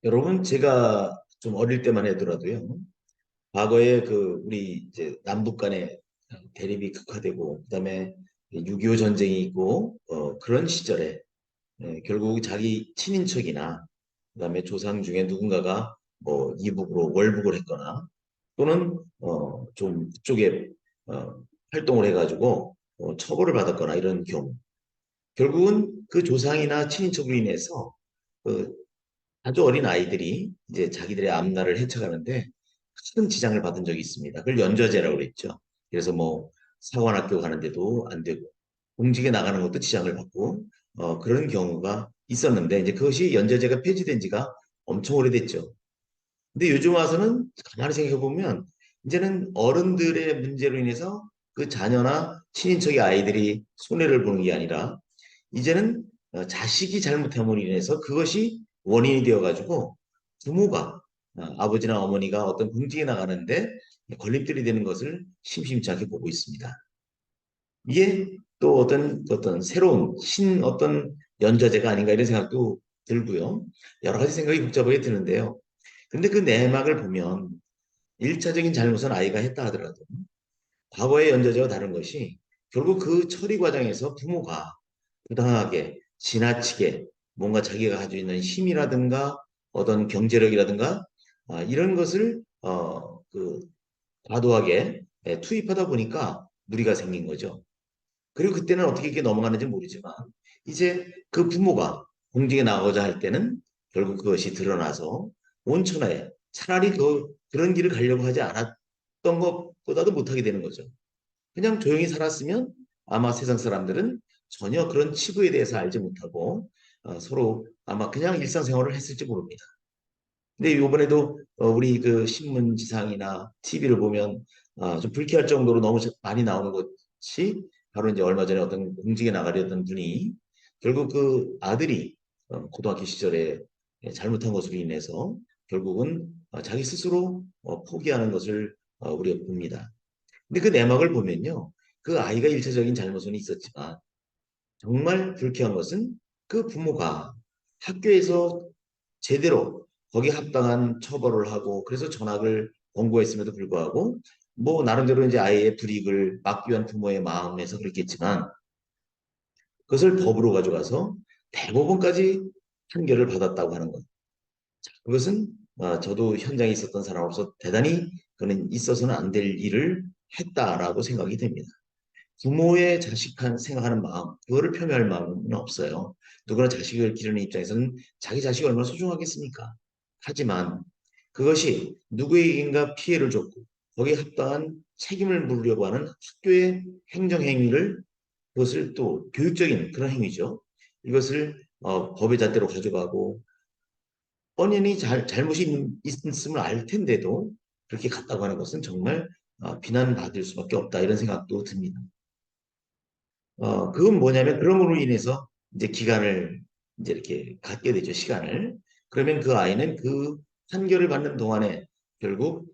여러분, 제가 좀 어릴 때만 해더라도요. 과거에 우리 이제 남북 간의 대립이 극화되고, 그다음에 6.25 전쟁이 있고, 그런 시절에 결국 자기 친인척이나 그다음에 조상 중에 누군가가 뭐 이북으로 월북을 했거나 또는 좀 그쪽에 활동을 해가지고 처벌을 받았거나 이런 경우, 결국은 그 조상이나 친인척으로 인해서 그 아주 어린 아이들이 이제 자기들의 앞날을 헤쳐가는데 큰 지장을 받은 적이 있습니다. 그걸 연좌제라고 그랬죠. 그래서 뭐 사관학교 가는데도 안 되고 공직에 나가는 것도 지장을 받고 그런 경우가 있었는데, 이제 그것이 연좌제가 폐지된 지가 엄청 오래됐죠. 근데 요즘 와서는 가만히 생각해 보면 이제는 어른들의 문제로 인해서 그 자녀나 친인척의 아이들이 손해를 보는 게 아니라, 이제는 자식이 잘못함으로 인해서 그것이 원인이 되어가지고 부모가, 아버지나 어머니가 어떤 공직에 나가는데 걸림돌이 되는 것을 심심치 않게 보고 있습니다. 이게 또 어떤 새로운 어떤 연좌제가 아닌가 이런 생각도 들고요. 여러 가지 생각이 복잡하게 드는데요. 근데 그 내막을 보면 1차적인 잘못은 아이가 했다 하더라도 과거의 연좌제와 다른 것이, 결국 그 처리 과정에서 부모가 부당하게 지나치게 뭔가 자기가 가지고 있는 힘이라든가 어떤 경제력이라든가 이런 것을 과도하게 투입하다 보니까 무리가 생긴 거죠. 그리고 그때는 어떻게 이렇게 넘어가는지 모르지만, 이제 그 부모가 공직에 나가고자 할 때는 결국 그것이 드러나서 온천하에 차라리 그런 길을 가려고 하지 않았던 것보다도 못하게 되는 거죠. 그냥 조용히 살았으면 아마 세상 사람들은 전혀 그런 치부에 대해서 알지 못하고 서로 아마 그냥 일상생활을 했을지 모릅니다. 근데 이번에도 우리 그 신문지상이나 TV를 보면 좀 불쾌할 정도로 너무 많이 나오는 것이, 바로 이제 얼마 전에 어떤 공직에 나가려던 분이 결국 그 아들이 고등학교 시절에 잘못한 것으로 인해서 결국은 자기 스스로 포기하는 것을 우리가 봅니다. 근데 그 내막을 보면요, 그 아이가 일차적인 잘못은 있었지만 정말 불쾌한 것은 그 부모가 학교에서 제대로 거기에 합당한 처벌을 하고, 그래서 전학을 권고했음에도 불구하고 뭐 나름대로 이제 아이의 불이익을 막기 위한 부모의 마음에서 그랬겠지만, 그것을 법으로 가져가서 대법원까지 판결을 받았다고 하는 것. 그것은 저도 현장에 있었던 사람으로서 대단히 그는 있어서는 안 될 일을 했다라고 생각이 됩니다. 부모의 자식한 생각하는 마음, 그거를 표명할 마음은 없어요. 누구나 자식을 기르는 입장에서는 자기 자식이 얼마나 소중하겠습니까? 하지만 그것이 누구에게인가 피해를 줬고 거기에 합당한 책임을 물으려고 하는 학교의 행정행위를, 그것을 또 교육적인 그런 행위죠. 이것을 법의 잣대로 가져가고 뻔히 잘못이 있음을 알 텐데도 그렇게 갔다고 하는 것은 정말 비난받을 수밖에 없다, 이런 생각도 듭니다. 그건 뭐냐면, 그럼으로 인해서 이제 기간을 이제 이렇게 갖게 되죠, 시간을. 그러면 그 아이는 그 판결을 받는 동안에 결국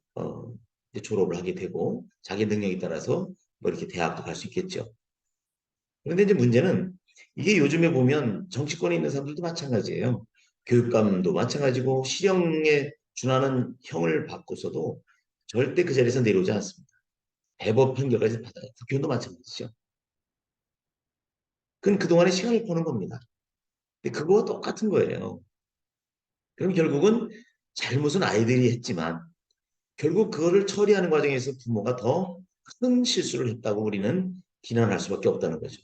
이제 졸업을 하게 되고 자기 능력에 따라서 뭐 이렇게 대학도 갈 수 있겠죠. 그런데 이제 문제는, 이게 요즘에 보면 정치권에 있는 사람들도 마찬가지예요. 교육감도 마찬가지고 실형에 준하는 형을 받고서도 절대 그 자리에서 내려오지 않습니다. 대법 판결까지 받아요. 국회의원도 마찬가지죠. 그건 그동안의 시간을 버는 겁니다. 근데 그거와 똑같은 거예요. 그럼 결국은 잘못은 아이들이 했지만 결국 그거를 처리하는 과정에서 부모가 더 큰 실수를 했다고 우리는 비난할 수밖에 없다는 거죠.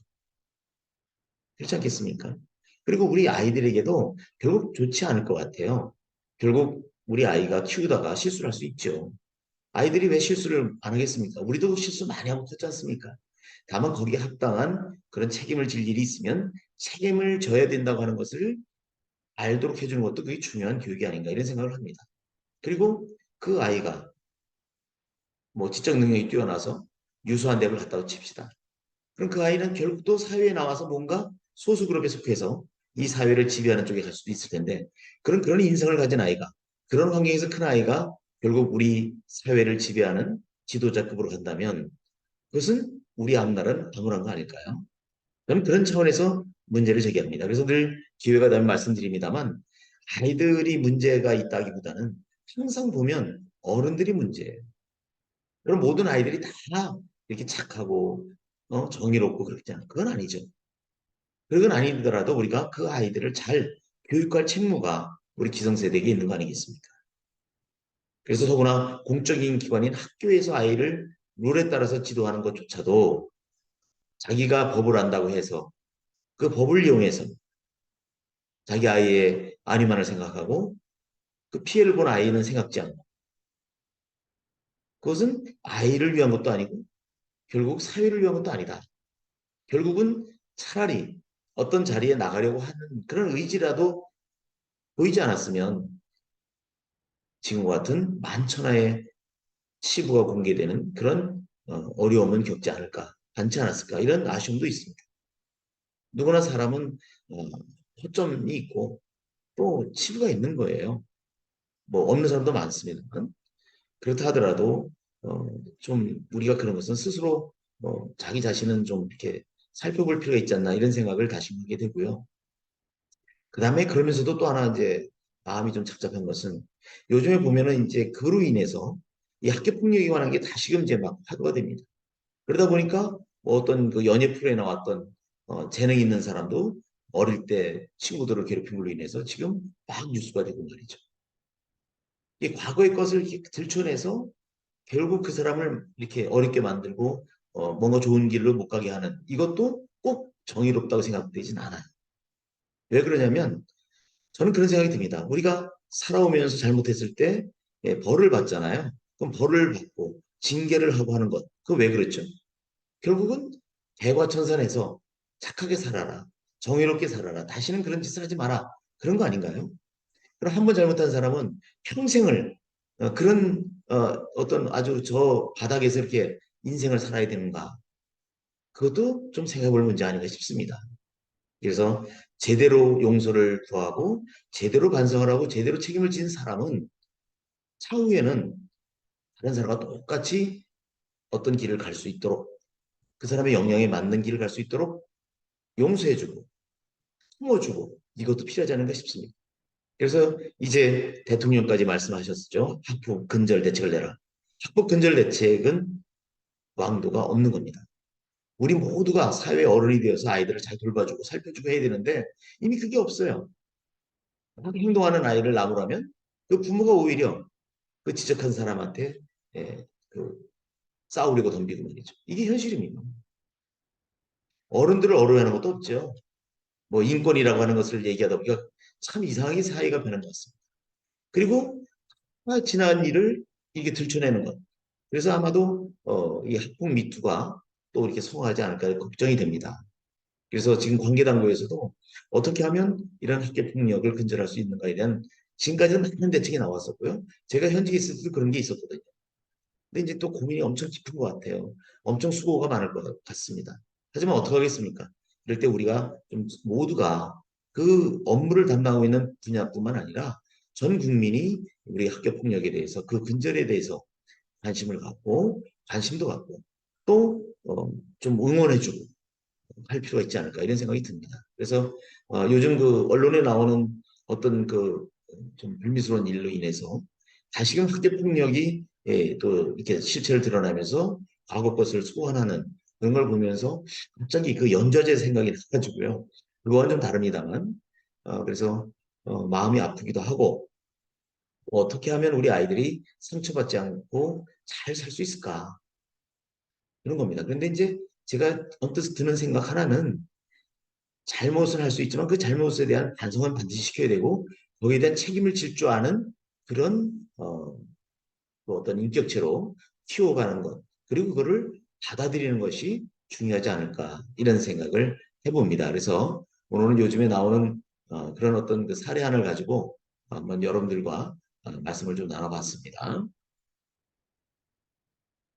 그렇지 않겠습니까? 그리고 우리 아이들에게도 결국 좋지 않을 것 같아요. 결국 우리 아이가 키우다가 실수를 할 수 있죠. 아이들이 왜 실수를 안 하겠습니까? 우리도 실수 많이 하고 그렇지 않습니까? 다만 거기에 합당한 그런 책임을 질 일이 있으면 책임을 져야 된다고 하는 것을 알도록 해주는 것도 그게 중요한 교육이 아닌가 이런 생각을 합니다. 그리고 그 아이가 뭐 지적 능력이 뛰어나서 유수한 대학을 갔다고 칩시다. 그럼 그 아이는 결국 또 사회에 나와서 뭔가 소수그룹에 속해서 이 사회를 지배하는 쪽에 갈 수도 있을 텐데, 그런 인성을 가진 아이가, 그런 환경에서 큰 아이가 결국 우리 사회를 지배하는 지도자급으로 간다면 그것은 우리 앞날은 암울한 거 아닐까요? 그럼 그런 차원에서 문제를 제기합니다. 그래서 늘 기회가 되면 말씀드립니다만, 아이들이 문제가 있다기보다는 항상 보면 어른들이 문제예요. 그럼 모든 아이들이 다 이렇게 착하고 정의롭고 그렇지 않아요. 그건 아니죠. 그건 아니더라도 우리가 그 아이들을 잘 교육할 책무가 우리 기성세대에게 있는 거 아니겠습니까? 그래서 더구나 공적인 기관인 학교에서 아이를 룰에 따라서 지도하는 것조차도 자기가 법을 안다고 해서 그 법을 이용해서 자기 아이의 안위만을 생각하고 그 피해를 본 아이는 생각지 않고 그것은 아이를 위한 것도 아니고 결국 사회를 위한 것도 아니다. 결국은 차라리 어떤 자리에 나가려고 하는 그런 의지라도 보이지 않았으면 지금과 같은 만천하의 치부가 공개되는 그런 어려움은 겪지 않을까, 않지 않았을까 이런 아쉬움도 있습니다. 누구나 사람은 허점이 있고 또 치부가 있는 거예요. 뭐 없는 사람도 많습니다. 그렇다 하더라도 좀 우리가 그런 것은 스스로 자기 자신은 좀 이렇게 살펴볼 필요가 있지 않나 이런 생각을 다짐하게 되고요. 그 다음에 그러면서도 또 하나 이제 마음이 좀 착잡한 것은 요즘에 보면은 이제 그로 인해서 이 학교 폭력에 관한 게 다시금 이제 막 화두가 됩니다. 그러다 보니까 뭐 어떤 그 연예 프로에 나왔던 재능 있는 사람도 어릴 때 친구들을 괴롭힌 걸로 인해서 지금 막 뉴스가 되고 말이죠. 이 과거의 것을 이렇게 들춰내서 결국 그 사람을 이렇게 어렵게 만들고 뭔가 좋은 길로 못 가게 하는 이것도 꼭 정의롭다고 생각되진 않아요. 왜 그러냐면 저는 그런 생각이 듭니다. 우리가 살아오면서 잘못했을 때 벌을 받잖아요. 그럼 벌을 받고 징계를 하고 하는 것. 그거 왜 그렇죠? 결국은 대과천선해서 착하게 살아라. 정의롭게 살아라. 다시는 그런 짓을 하지 마라. 그런 거 아닌가요? 그럼 한 번 잘못한 사람은 평생을 그런 어떤 아주 저 바닥에서 이렇게 인생을 살아야 되는가? 그것도 좀 생각해 볼 문제 아닌가 싶습니다. 그래서 제대로 용서를 구하고 제대로 반성을 하고 제대로 책임을 지는 사람은 차후에는 다른 사람과 똑같이 어떤 길을 갈 수 있도록 그 사람의 역량에 맞는 길을 갈 수 있도록 용서해주고 품어주고 이것도 필요하지 않은가 싶습니다. 그래서 이제 대통령까지 말씀하셨죠. 학폭 근절 대책을 내라. 학폭 근절 대책은 왕도가 없는 겁니다. 우리 모두가 사회 어른이 되어서 아이들을 잘 돌봐주고 살펴주고 해야 되는데 이미 그게 없어요. 그렇게 행동하는 아이를 나무라면 그 부모가 오히려 그 지적한 사람한테 그 싸우려고 덤비고 말이죠. 이게 현실입니다. 어른들을 어려워하는 것도 없죠. 뭐 인권이라고 하는 것을 얘기하다 보니까 참 이상하게 사회가 변한 것 같습니다. 그리고 지난 일을 이게 들춰내는 것. 그래서 아마도 이 학폭 미투가 또 이렇게 성공하지 않을까 걱정이 됩니다. 그래서 지금 관계당국에서도 어떻게 하면 이런 학교 폭력을 근절할 수 있는가에 대한 지금까지는 많은 대책이 나왔었고요. 제가 현직에 있을 때도 그런 게 있었거든요. 근데 이제 또 고민이 엄청 깊은 것 같아요. 엄청 수고가 많을 것 같습니다. 하지만 어떡하겠습니까? 이럴 때 우리가 좀 모두가 그 업무를 담당하고 있는 분야뿐만 아니라 전 국민이 우리 학교 폭력에 대해서 그 근절에 대해서 관심을 갖고 관심도 갖고 또 좀 응원해주고 할 필요가 있지 않을까 이런 생각이 듭니다. 그래서 요즘 그 언론에 나오는 어떤 그 좀 불미스러운 일로 인해서 다시금 학대 폭력이 또 이렇게 실체를 드러나면서 과거 것을 소환하는 그런 걸 보면서 갑자기 그 연좌제 생각이 나가지고요. 그거와는 좀 다릅니다만 그래서 마음이 아프기도 하고 어떻게 하면 우리 아이들이 상처받지 않고 잘 살 수 있을까 그런 겁니다. 그런데 이제 제가 언뜻 드는 생각 하나는 잘못을 할 수 있지만 그 잘못에 대한 반성은 반드시 시켜야 되고 거기에 대한 책임을 질 줄 아는 그런 그 어떤 인격체로 키워가는 것 그리고 그거를 받아들이는 것이 중요하지 않을까 이런 생각을 해봅니다. 그래서 오늘은 요즘에 나오는 그런 어떤 그 사례안을 가지고 한번 여러분들과 말씀을 좀 나눠봤습니다.